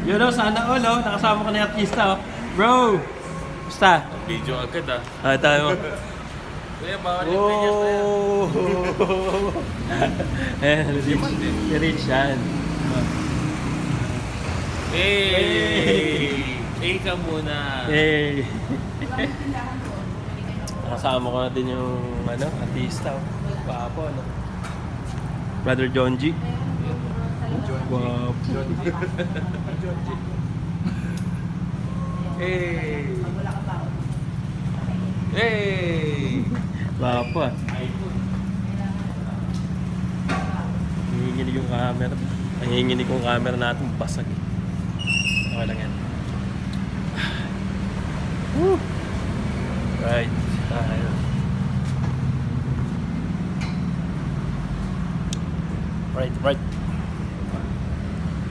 Yun o, sana all o. Nakasama ka na yung artista o. Bro! Basta? Video agad ah. Ah, tayo mo. Kuya, bawal yung ganyan kuya. Si Rich yan. Hey! Hey ka muna. Hey! Nakasama ko na din yung artista. Papo, Brother John G. Wow. Hey! Hey! Papo ah. Nanginginig yung camera. Nanginginig yung camera natin. Basag eh. Okay lang yan. Woo! Right. Ayun. Right.